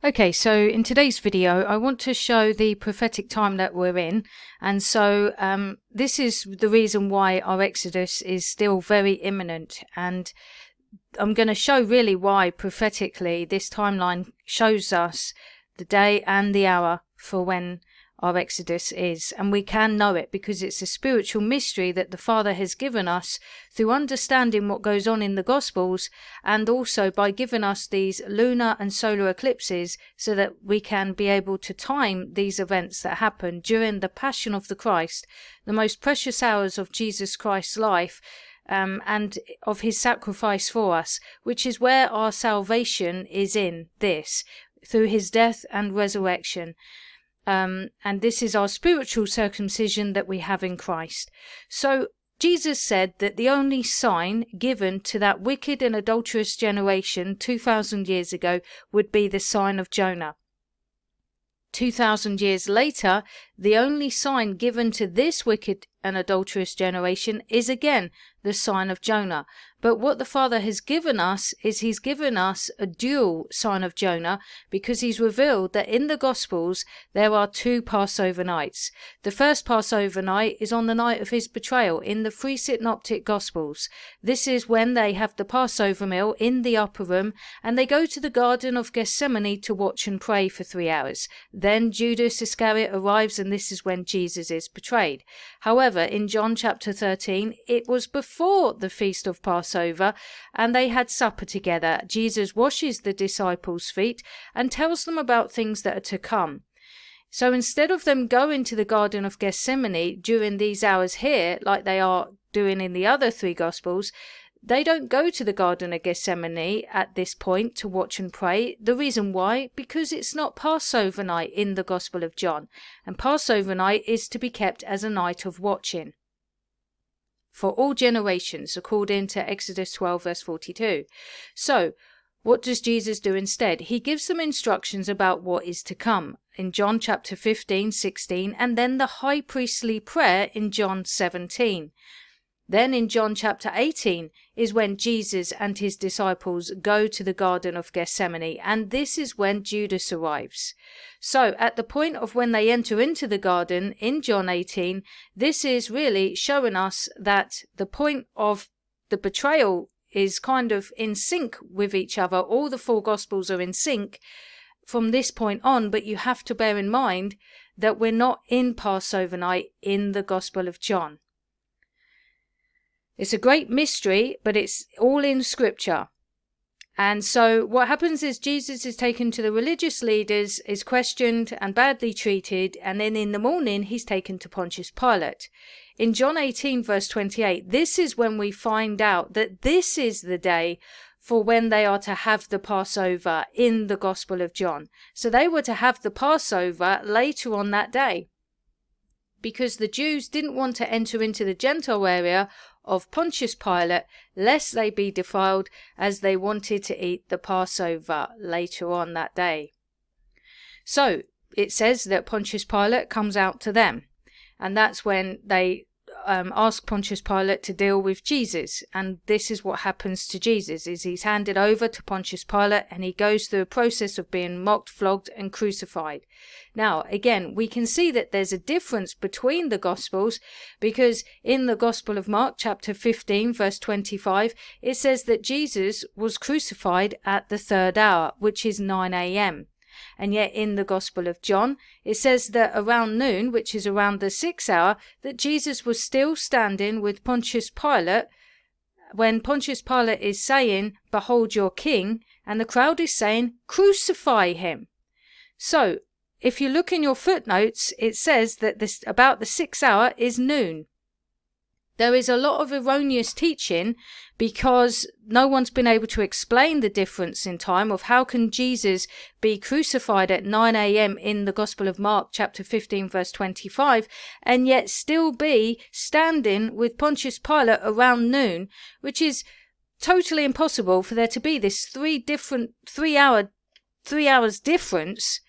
Okay, so in today's video, I want to show the prophetic time that we're in. And so this is the reason why our Exodus is still very imminent. And I'm going to show really why prophetically this timeline shows us the day and the hour for when our Exodus is, and we can know it because it's a spiritual mystery that the Father has given us through understanding what goes on in the Gospels, and also by giving us these lunar and solar eclipses so that we can be able to time these events that happen during the Passion of the Christ, the most precious hours of Jesus Christ's life, and of his sacrifice for us, which is where our salvation is in this, through his death and resurrection. And this is our spiritual circumcision that we have in Christ. So Jesus said that the only sign given to that wicked and adulterous generation 2,000 years ago would be the sign of Jonah. 2,000 years later, the only sign given to this wicked and adulterous generation is again the sign of Jonah. But what the Father has given us is he's given us a dual sign of Jonah, because he's revealed that in the Gospels there are two Passover nights. The first Passover night is on the night of his betrayal in the three synoptic Gospels. This is when they have the Passover meal in the upper room, and they go to the Garden of Gethsemane to watch and pray for 3 hours. Then Judas Iscariot arrives, and this is when Jesus is betrayed. However, in John chapter 13, it was before the feast of Passover, and they had supper together. Jesus washes the disciples' feet and tells them about things that are to come. So instead of them going to the Garden of Gethsemane during these hours here, like they are doing in the other three Gospels, they don't go to the Garden of Gethsemane at this point to watch and pray. The reason why? Because it's not Passover night in the Gospel of John, and Passover night is to be kept as a night of watching for all generations, according to Exodus 12 verse 42. So what does Jesus do instead? He gives them instructions about what is to come in John chapter 15, 16, and then the high priestly prayer in John 17. Then in John chapter 18 is when Jesus and his disciples go to the Garden of Gethsemane, and this is when Judas arrives. So at the point of when they enter into the garden in John 18, this is really showing us that the point of the betrayal is kind of in sync with each other. All the four Gospels are in sync from this point on, but you have to bear in mind that we're not in Passover night in the Gospel of John. It's a great mystery, but it's all in Scripture. And so what happens is Jesus is taken to the religious leaders, is questioned and badly treated, and then in the morning he's taken to Pontius Pilate. In John 18 verse 28, this is when we find out that this is the day for when they are to have the Passover in the Gospel of John. So they were to have the Passover later on that day, because the Jews didn't want to enter into the Gentile area of Pontius Pilate, lest they be defiled, as they wanted to eat the Passover later on that day. So it says that Pontius Pilate comes out to them, and that's when they ask Pontius Pilate to deal with Jesus. And this is what happens to Jesus, is he's handed over to Pontius Pilate, and he goes through a process of being mocked, flogged and crucified. Now again, we can see that there's a difference between the Gospels, because in the Gospel of Mark chapter 15 verse 25, it says that Jesus was crucified at the 3rd hour, which is 9 a.m. And yet in the Gospel of John, it says that around noon, which is around the 6th hour, that Jesus was still standing with Pontius Pilate, when Pontius Pilate is saying, "Behold your king," and the crowd is saying, "Crucify him." So if you look in your footnotes, it says that this about the 6th hour is noon. There is a lot of erroneous teaching, because no one's been able to explain the difference in time of how can Jesus be crucified at 9 a.m. in the Gospel of Mark chapter 15 verse 25 and yet still be standing with Pontius Pilate around noon, which is totally impossible for there to be this 3 hours difference.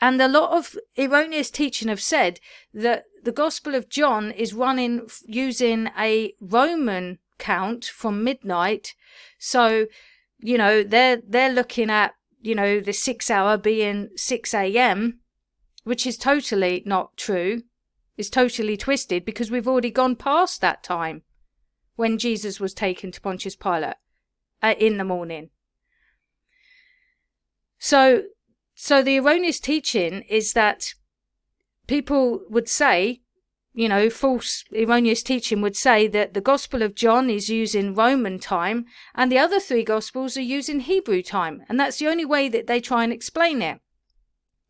And a lot of erroneous teaching have said that the Gospel of John is running using a Roman count from midnight. So, you know, they're looking at the 6 hour being 6 a.m., which is totally not true. It's totally twisted, because we've already gone past that time when Jesus was taken to Pontius Pilate in the morning. So the erroneous teaching is that people would say, false erroneous teaching would say that the Gospel of John is using Roman time and the other 3 Gospels are using Hebrew time. And that's the only way that they try and explain it,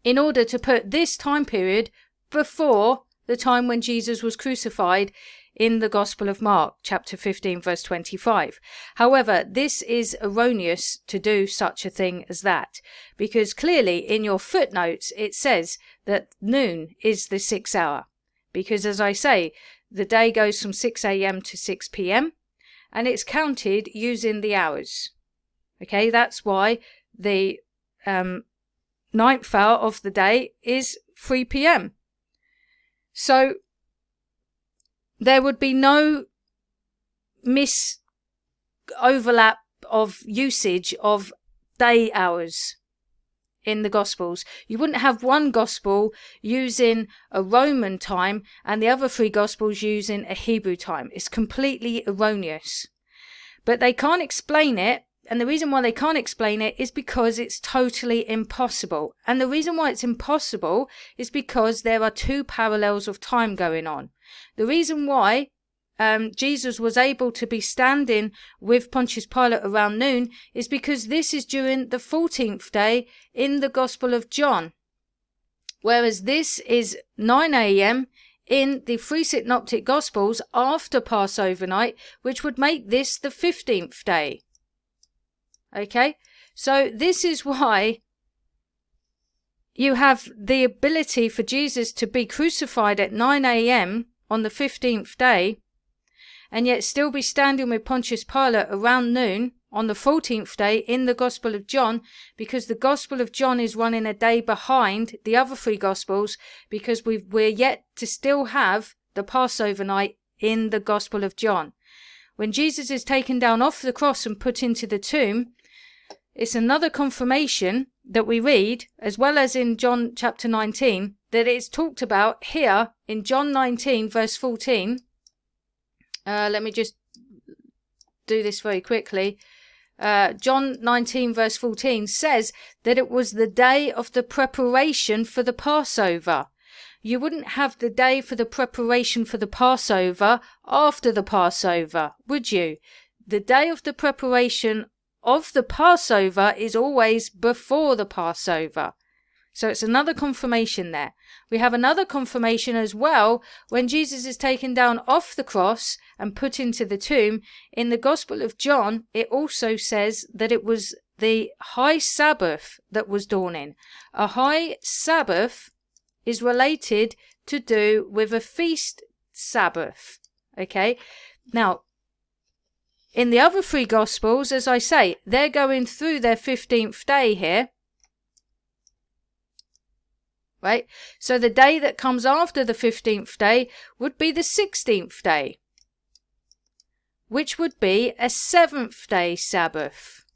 in order to put this time period before the time when Jesus was crucified in the Gospel of Mark, chapter 15, verse 25. However, this is erroneous to do such a thing as that, because clearly in your footnotes it says that noon is the 6th hour. Because, as I say, the day goes from 6 a.m. to 6 p.m. and it's counted using the hours. Okay, that's why the 9th hour of the day is 3 p.m. So there would be no overlap of usage of day hours in the Gospels. You wouldn't have one Gospel using a Roman time and the other 3 Gospels using a Hebrew time. It's completely erroneous. But they can't explain it, and the reason why they can't explain it is because it's totally impossible. And the reason why it's impossible is because there are 2 parallels of time going on. The reason why Jesus was able to be standing with Pontius Pilate around noon is because this is during the 14th day in the Gospel of John, whereas this is 9 a.m. in the 3 synoptic Gospels after Passover night, which would make this the 15th day. Okay, so this is why you have the ability for Jesus to be crucified at 9 a.m. on the 15th day, and yet still be standing with Pontius Pilate around noon on the 14th day in the Gospel of John, because the Gospel of John is running a day behind the other 3 Gospels, because we're yet to still have the Passover night in the Gospel of John. When Jesus is taken down off the cross and put into the tomb, it's another confirmation that we read, as well as in John chapter 19, that it's talked about here in John 19 verse 14. Let me just do this very quickly. John 19 verse 14 says that it was the day of the preparation for the Passover. You wouldn't have the day for the preparation for the Passover after the Passover, would you? The day of the preparation of the Passover is always before the Passover. So it's another confirmation there. We have another confirmation as well when Jesus is taken down off the cross and put into the tomb. In the Gospel of John, it also says that it was the high Sabbath that was dawning. A high Sabbath is related to do with a feast Sabbath. Okay, now in the other 3 Gospels, as I say, they're going through their 15th day here. Right? So the day that comes after the 15th day would be the 16th day, which would be a 7th day Sabbath.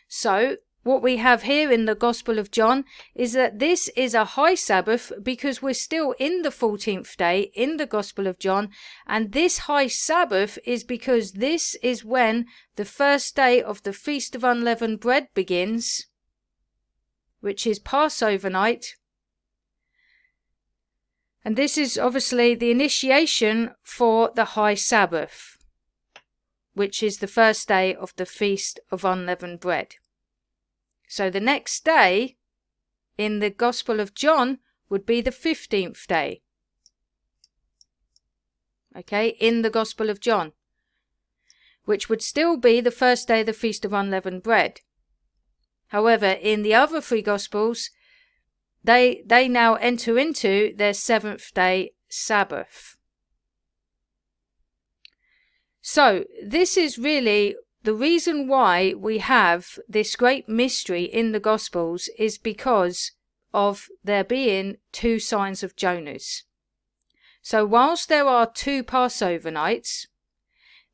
So what we have here in the Gospel of John is that this is a high Sabbath because we're still in the 14th day in the Gospel of John. And this high Sabbath is because this is when the first day of the Feast of Unleavened Bread begins, which is Passover night. And this is obviously the initiation for the high Sabbath, which is the first day of the Feast of Unleavened Bread. So the next day in the Gospel of John would be the 15th day. Okay, in the Gospel of John, which would still be the first day of the Feast of Unleavened Bread. However, in the other 3 Gospels, they now enter into their 7th day Sabbath. So this is really the reason why we have this great mystery in the Gospels, is because of there being 2 signs of Jonas. So whilst there are 2 Passover nights,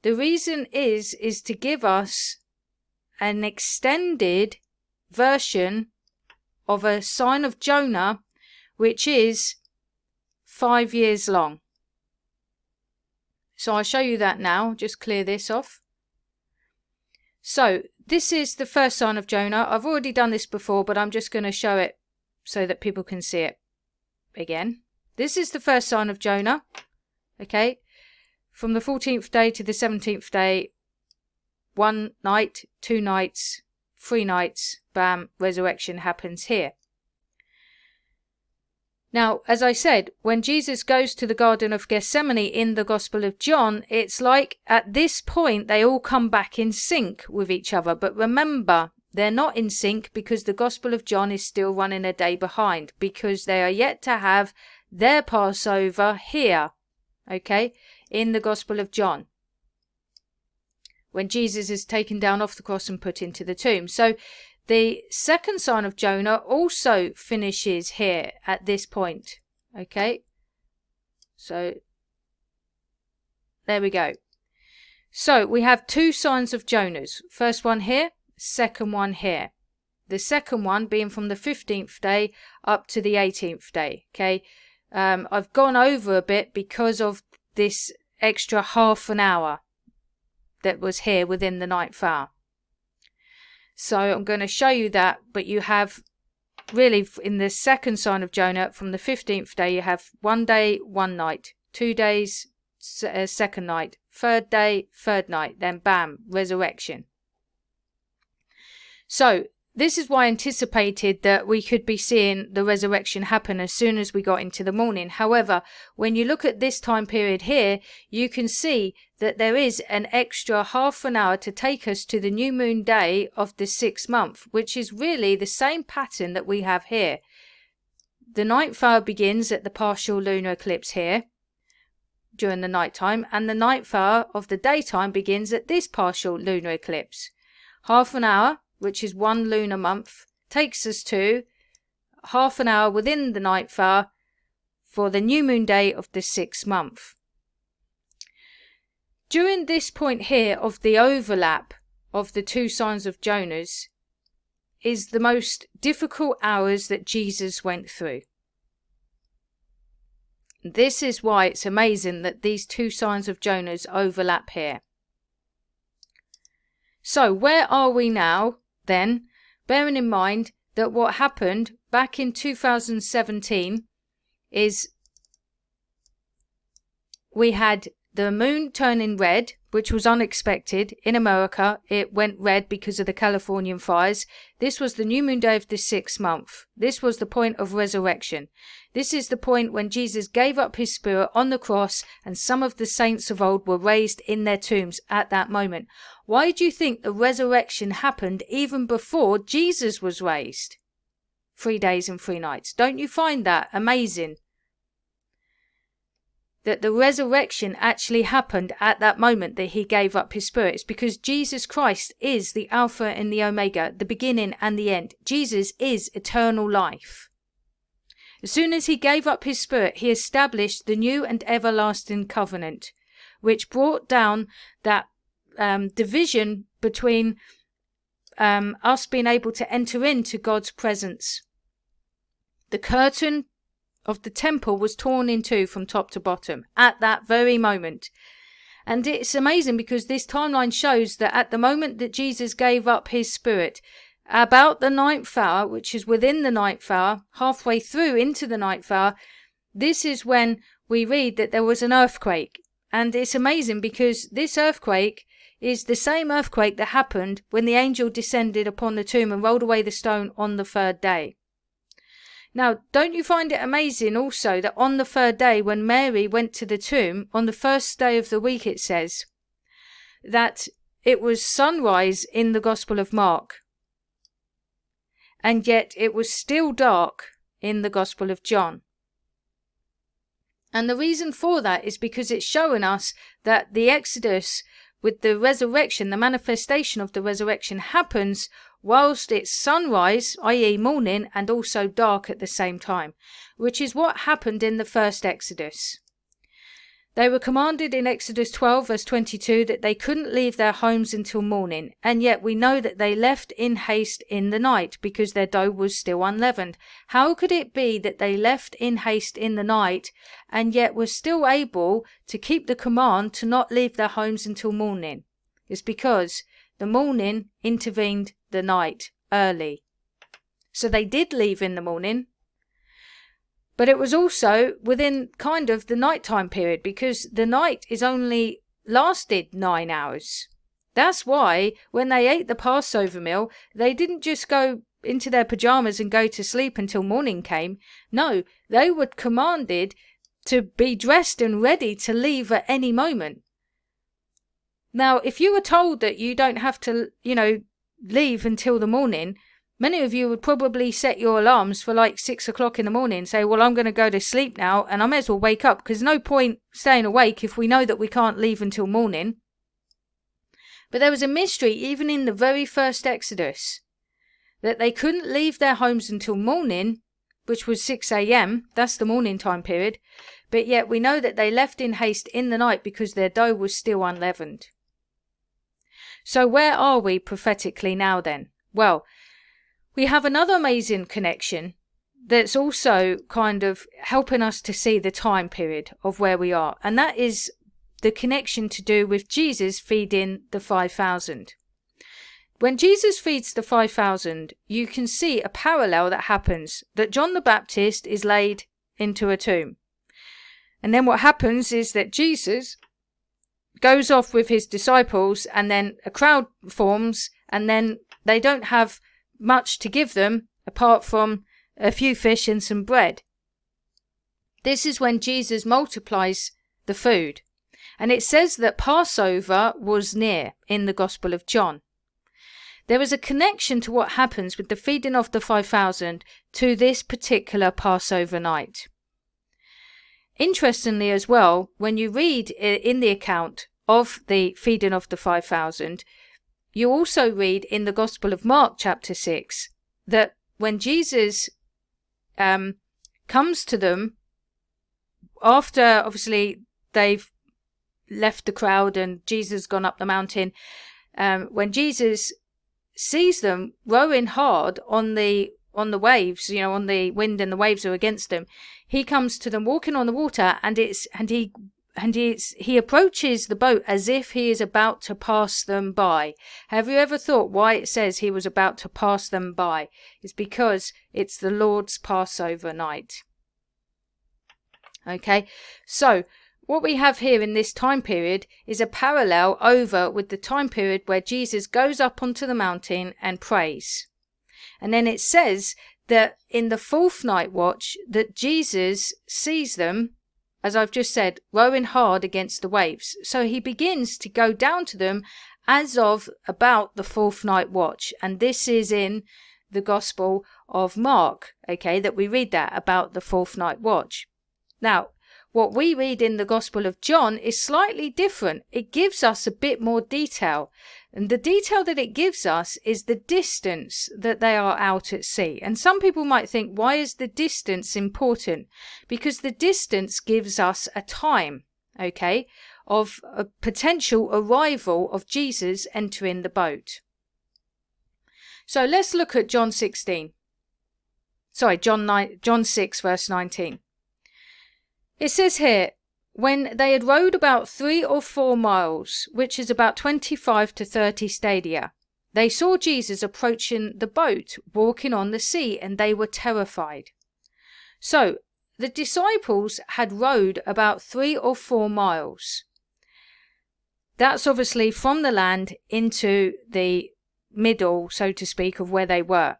the reason is to give us an extended version of a sign of Jonah, which is 5 years long. So I'll show you that now. Just clear this off. So this is the first sign of Jonah. I've already done this before, but I'm just going to show it so that people can see it again. This is the first sign of Jonah. Okay. From the 14th day to the 17th day, 1 night, 2 nights, 3 nights, bam, resurrection happens here. Now, as I said, when Jesus goes to the Garden of Gethsemane in the Gospel of John, it's like at this point they all come back in sync with each other. But remember, they're not in sync because the Gospel of John is still running a day behind, because they are yet to have their Passover here, okay, in the Gospel of John, when Jesus is taken down off the cross and put into the tomb. So the second sign of Jonah also finishes here at this point. Okay. So there we go. So we have 2 signs of Jonah's. First one here, second one here. The second one being from the 15th day up to the 18th day. Okay. I've gone over a bit because of this extra half an hour that was here within the 9th hour. So I'm going to show you that, but you have really in the second sign of Jonah from the 15th day, you have 1 day, 1 night, 2 days, second night, 3rd day, 3rd night, then bam, resurrection. So this is why I anticipated that we could be seeing the resurrection happen as soon as we got into the morning. However, when you look at this time period here, you can see that there is an extra half an hour to take us to the new moon day of the 6th month, which is really the same pattern that we have here. The 9th hour begins at the partial lunar eclipse here during the night time, and the 9th hour of the daytime begins at this partial lunar eclipse. Half an hour, which is 1 lunar month, takes us to half an hour within the 9th hour for the new moon day of the 6th month. During this point here of the overlap of the 2 signs of Jonah's is the most difficult hours that Jesus went through. This is why it's amazing that these 2 signs of Jonah's overlap here. So where are we now then, bearing in mind that what happened back in 2017 is we had the moon turning red, which was unexpected. In America, it went red because of the Californian fires. This was the new moon day of the 6th month. This was the point of resurrection. This is the point when Jesus gave up his spirit on the cross, and some of the saints of old were raised in their tombs at that moment. Why do you think the resurrection happened even before Jesus was raised? 3 days and 3 nights. Don't you find that amazing? That the resurrection actually happened at that moment that he gave up his spirit. It's because Jesus Christ is the Alpha and the Omega, the beginning and the end. Jesus is eternal life. As soon as he gave up his spirit, he established the new and everlasting covenant, which brought down that division between us being able to enter into God's presence. The curtain of the temple was torn in 2 from top to bottom at that very moment. And it's amazing because this timeline shows that at the moment that Jesus gave up his spirit, about the 9th hour, which is within the 9th hour, halfway through into the 9th hour, this is when we read that there was an earthquake. And it's amazing because this earthquake is the same earthquake that happened when the angel descended upon the tomb and rolled away the stone on the 3rd day. Now, don't you find it amazing also that on the 3rd day when Mary went to the tomb, on the 1st day of the week it says that it was sunrise in the Gospel of Mark, and yet it was still dark in the Gospel of John. And the reason for that is because it's showing us that the Exodus with the resurrection, the manifestation of the resurrection happens whilst it's sunrise, i.e. morning, and also dark at the same time, which is what happened in the first Exodus. They were commanded in Exodus 12 verse 22 that they couldn't leave their homes until morning, and yet we know that they left in haste in the night because their dough was still unleavened. How could it be that they left in haste in the night and yet were still able to keep the command to not leave their homes until morning? It's because the morning intervened the night early. So they did leave in the morning, but it was also within kind of the nighttime period, because the night is only lasted 9 hours. That's why when they ate the Passover meal, they didn't just go into their pajamas and go to sleep until morning came. No, they were commanded to be dressed and ready to leave at any moment. Now, if you were told that you don't have to, leave until the morning, many of you would probably set your alarms for like 6 o'clock in the morning and say, well, I'm going to go to sleep now and I may as well wake up, because no point staying awake if we know that we can't leave until morning. But there was a mystery even in the very first Exodus, that they couldn't leave their homes until morning, which was 6 a.m. That's the morning time period. But yet we know that they left in haste in the night because their dough was still unleavened. So where are we prophetically now then? Well, we have another amazing connection that's also kind of helping us to see the time period of where we are. And that is the connection to do with Jesus feeding the 5,000. When Jesus feeds the 5,000, you can see a parallel that happens, that John the Baptist is laid into a tomb. And then what happens is that Jesus goes off with his disciples, and then a crowd forms, and then they don't have much to give them apart from a few fish and some bread. This is when Jesus multiplies the food. And it says that Passover was near in the Gospel of John. There is a connection to what happens with the feeding of the 5,000 to this particular Passover night. Interestingly as well, when you read in the account of the feeding of the 5,000, you also read in the Gospel of Mark chapter 6 that when Jesus comes to them, after obviously they've left the crowd and Jesus gone up the mountain, when Jesus sees them rowing hard on the waves, on the wind and the waves are against them, he comes to them walking on the water, and he approaches the boat as if he is about to pass them by. Have you ever thought why it says he was about to pass them by? It's because it's the Lord's Passover night. Okay, so what we have here in this time period is a parallel over with the time period where Jesus goes up onto the mountain and prays. And then it says that in the fourth night watch that Jesus sees them, as I've just said, rowing hard against the waves. So he begins to go down to them as of about the fourth night watch. And this is in the Gospel of Mark, okay, that we read that about the fourth night watch. Now, what we read in the Gospel of John is slightly different. It gives us a bit more detail. And the detail that it gives us is the distance that they are out at sea. And some people might think, why is the distance important? Because the distance gives us a time, okay, of a potential arrival of Jesus entering the boat. So let's look at John 6 verse 19. It says here, when they had rowed about 3 or 4 miles, which is about 25 to 30 stadia, they saw Jesus approaching the boat, walking on the sea, and they were terrified. So the disciples had rowed about 3 or 4 miles. That's obviously from the land into the middle, so to speak, of where they were.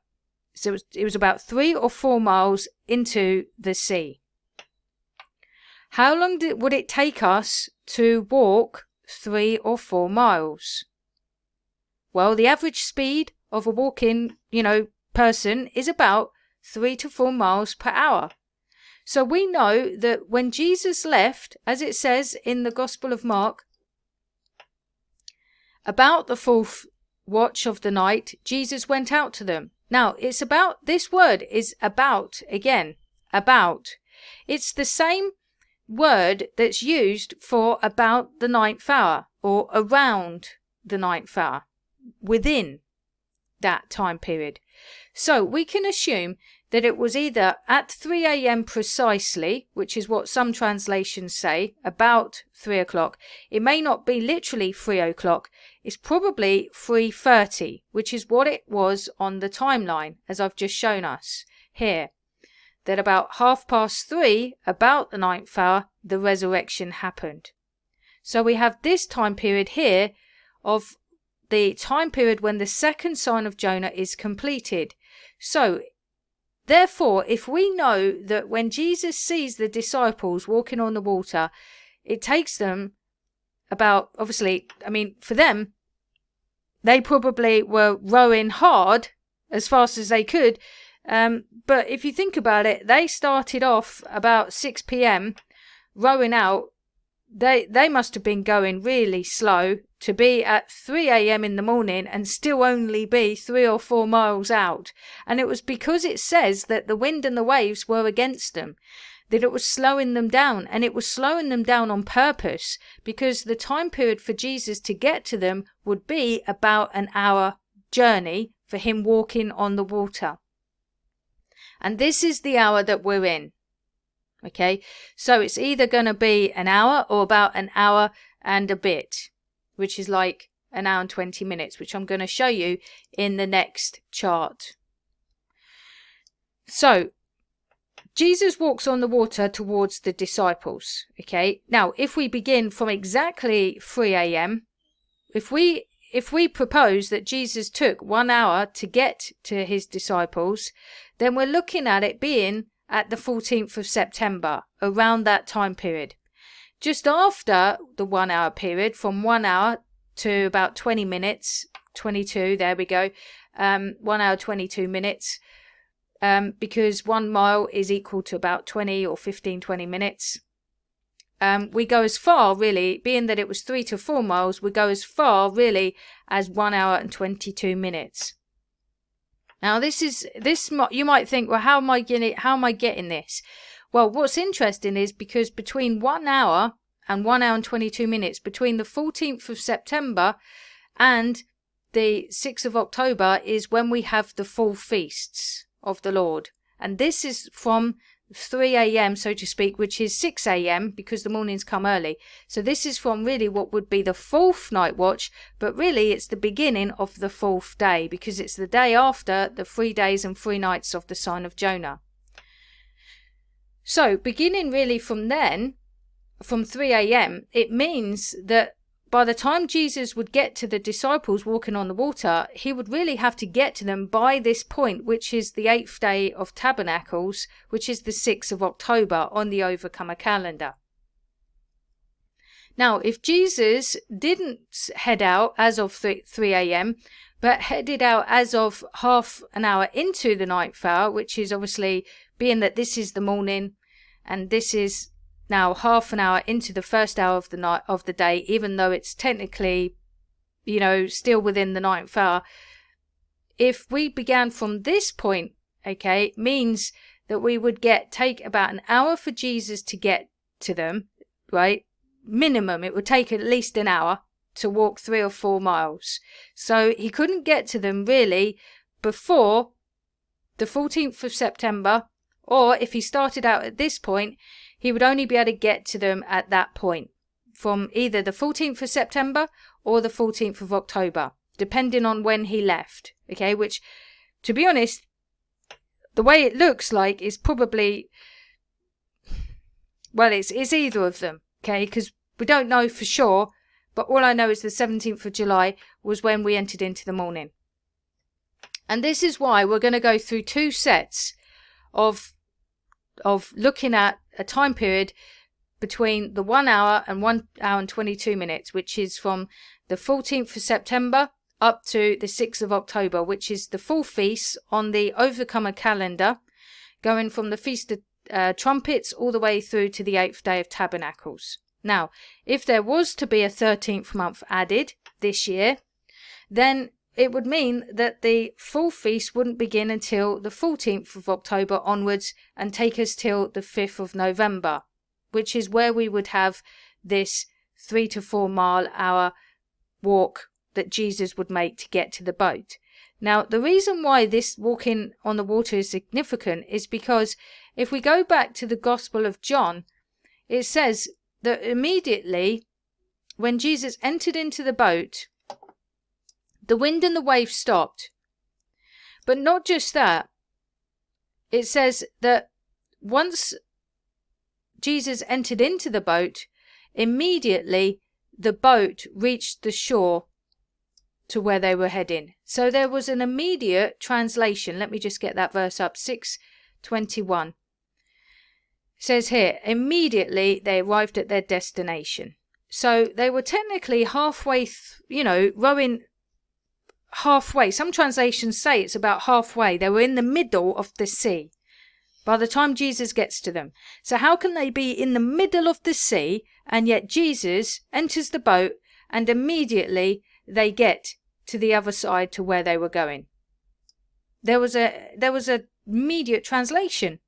So it was about 3 or 4 miles into the sea. How long would it take us to walk 3 or 4 miles? Well, the average speed of a walking, person is about 3 to 4 miles per hour. So we know that when Jesus left, as it says in the Gospel of Mark, about the fourth watch of the night, Jesus went out to them. Now, it's about, this word is about, again, about. It's the same word that's used for about the 9th hour or around the 9th hour, within that time period. So we can assume that it was either at 3 a.m. precisely, which is what some translations say, about 3 o'clock. It may not be literally 3 o'clock. It's probably 3:30, which is what it was on the timeline, as I've just shown us here. That about 3:30, about the 9th hour, the resurrection happened. So we have this time period here of the time period when the second sign of Jonah is completed. So therefore, if we know that when Jesus sees the disciples walking on the water, it takes them about, obviously, I mean, for them, they probably were rowing hard as fast as they could. But if you think about it, they started off about 6 p.m. rowing out. They must have been going really slow to be at 3 a.m. in the morning and still only be 3 or 4 miles out. And it was because it says that the wind and the waves were against them, that it was slowing them down. And it was slowing them down on purpose, because the time period for Jesus to get to them would be about an hour journey for him walking on the water. And this is the hour that we're in. Okay, so it's either going to be an hour or about an hour and a bit, which is like an hour and 20 minutes, which I'm going to show you in the next chart. So Jesus walks on the water towards the disciples. Okay, now if we begin from exactly 3 a.m., if we propose that Jesus took 1 hour to get to his disciples, then we're looking at it being at the 14th of September, around that time period. Just after the 1 hour period, from 1 hour to about 20 minutes, 22, there we go, 1 hour 22 minutes, because 1 mile is equal to about 20 or 15, 20 minutes. We go as far, really, being that it was 3 to 4 miles, we go as far, really, as 1 hour and 22 minutes. Now, this you might think, well, how am I getting this? Well, what's interesting is because between 1 hour and 1 hour and 22 minutes, between the 14th of September and the 6th of October, is when we have the full feasts of the Lord. And this is from 3 a.m., so to speak, which is 6 a.m. because the mornings come early. So this is from really what would be the 4th night watch, but really it's the beginning of the 4th day, because it's the day after the 3 days and 3 nights of the sign of Jonah. So beginning really from then, from 3 a.m., it means that by the time Jesus would get to the disciples walking on the water, he would really have to get to them by this point, which is the 8th day of Tabernacles, which is the 6th of October on the Overcomer calendar. Now, if Jesus didn't head out as of 3 a.m., but headed out as of half an hour into the 9th hour, which is obviously, being that this is the morning and this is now half an hour into the first hour of the night of the day, even though it's technically, still within the 9th hour. If we began from this point, okay, means that we would take about an hour for Jesus to get to them, right? Minimum, it would take at least an hour to walk 3 or 4 miles. So he couldn't get to them really before the 14th of September, or if he started out at this point, he would only be able to get to them at that point, from either the 14th of September or the 14th of October, depending on when he left, okay, which, to be honest, the way it looks like is probably, well, it's either of them, okay, because we don't know for sure, but all I know is the 17th of July was when we entered into the morning. And this is why we're going to go through 2 sets of looking at a time period between the 1 hour and 1 hour and 22 minutes, which is from the 14th of September up to the 6th of October, which is the full feast on the Overcomer calendar, going from the Feast of Trumpets all the way through to the 8th day of Tabernacles. Now, if there was to be a 13th month added this year, then it would mean that the full feast wouldn't begin until the 14th of October onwards and take us till the 5th of November. which is where we would have this 3 to 4 mile hour walk that Jesus would make to get to the boat. Now, the reason why this walking on the water is significant is because if we go back to the Gospel of John, it says that immediately when Jesus entered into the boat, the wind and the waves stopped. But not just that. It says that once Jesus entered into the boat, immediately the boat reached the shore to where they were heading. So there was an immediate translation. Let me just get that verse up. 6:21. It says here, immediately they arrived at their destination. So they were technically halfway, rowing halfway. Some translations say it's about halfway. They were in the middle of the sea by the time Jesus gets to them. So how can they be in the middle of the sea and yet Jesus enters the boat and immediately they get to the other side to where they were going? There was a immediate translation.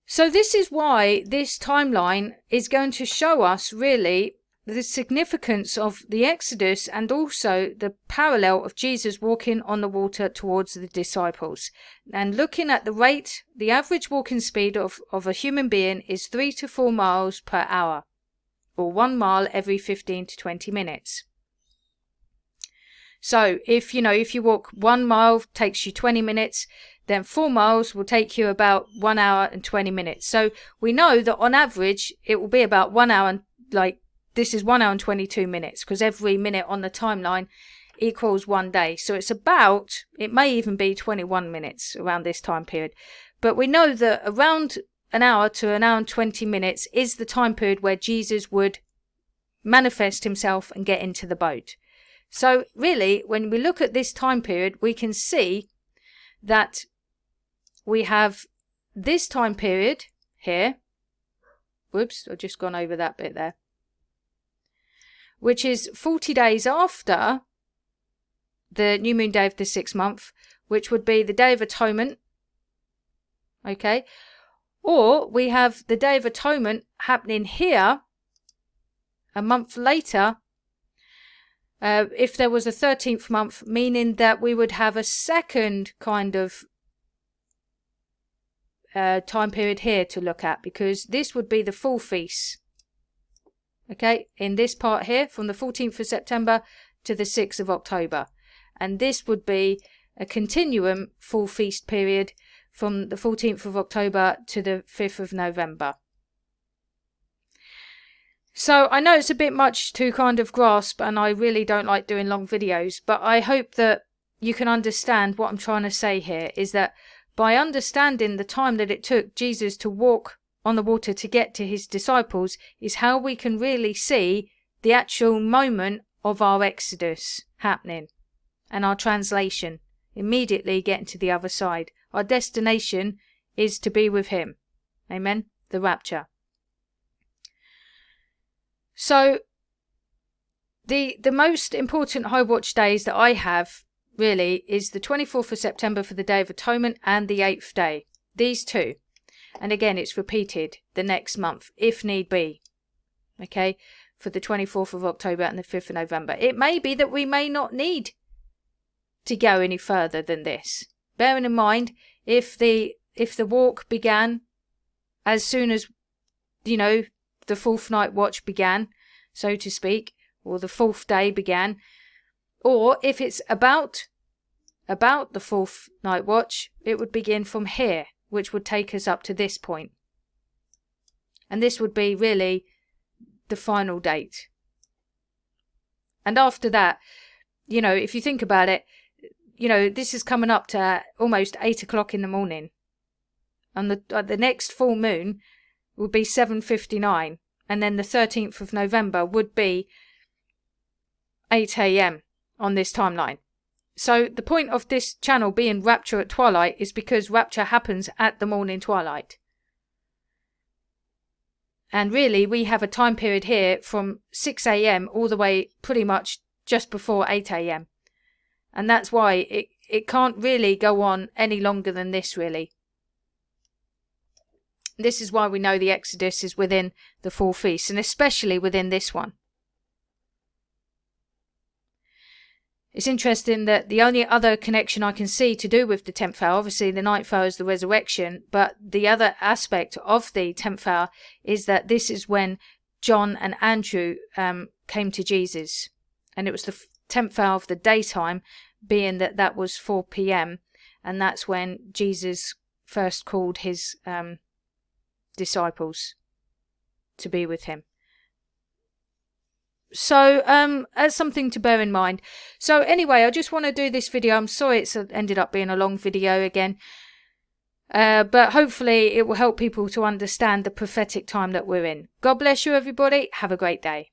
So this is why this timeline is going to show us really the significance of the Exodus and also the parallel of Jesus walking on the water towards the disciples. And looking at the rate, the average walking speed of a human being is 3 to 4 miles per hour, or 1 mile every 15 to 20 minutes. So if you walk 1 mile takes you 20 minutes, then 4 miles will take you about 1 hour and 20 minutes. So we know that on average it will be about 1 hour and this is 1 hour and 22 minutes because every minute on the timeline equals 1 day. So it may even be 21 minutes around this time period. But we know that around an hour to an hour and 20 minutes is the time period where Jesus would manifest himself and get into the boat. So really, when we look at this time period, we can see that we have this time period here. Whoops, I've just gone over that bit there. Which is 40 days after the new moon day of the 6th month, which would be the Day of Atonement. Okay. Or we have the Day of Atonement happening here a month later, if there was a 13th month, meaning that we would have a second kind of time period here to look at, because this would be the full feast. Okay, in this part here, from the 14th of September to the 6th of October. And this would be a continuum full feast period from the 14th of October to the 5th of November. So I know it's a bit much to kind of grasp, and I really don't like doing long videos, but I hope that you can understand what I'm trying to say here, is that by understanding the time that it took Jesus to walk on the water to get to his disciples is how we can really see the actual moment of our exodus happening and our translation, immediately getting to the other side. Our destination is to be with him. Amen. The rapture. So the most important high watch days that I have really is the 24th of September for the Day of Atonement and the 8th day. These two. And again, it's repeated the next month, if need be. Okay, for the 24th of October and the 5th of November. It may be that we may not need to go any further than this. Bearing in mind, if the walk began as soon as, the 4th night watch began, so to speak, or the 4th day began, or if it's about the 4th night watch, it would begin from here, which would take us up to this point. And this would be really the final date. And after that, if you think about it, this is coming up to almost 8 o'clock in the morning. And the next full moon would be 7:59. And then the 13th of November would be 8 a.m. on this timeline. So the point of this channel being Rapture at Twilight is because Rapture happens at the morning twilight. And really, we have a time period here from 6 a.m. all the way pretty much just before 8 a.m. And that's why it can't really go on any longer than this, really. This is why we know the Exodus is within the 4 feasts, and especially within this one. It's interesting that the only other connection I can see to do with the 10th hour, obviously the 9th hour is the resurrection, but the other aspect of the 10th hour is that this is when John and Andrew came to Jesus. And it was the 10th hour of the daytime, being that that was 4 p.m. And that's when Jesus first called his disciples to be with him. So as something to bear in mind. So anyway, I just want to do this video. I'm sorry it's ended up being a long video again. But hopefully it will help people to understand the prophetic time that we're in. God bless you, everybody. Have a great day.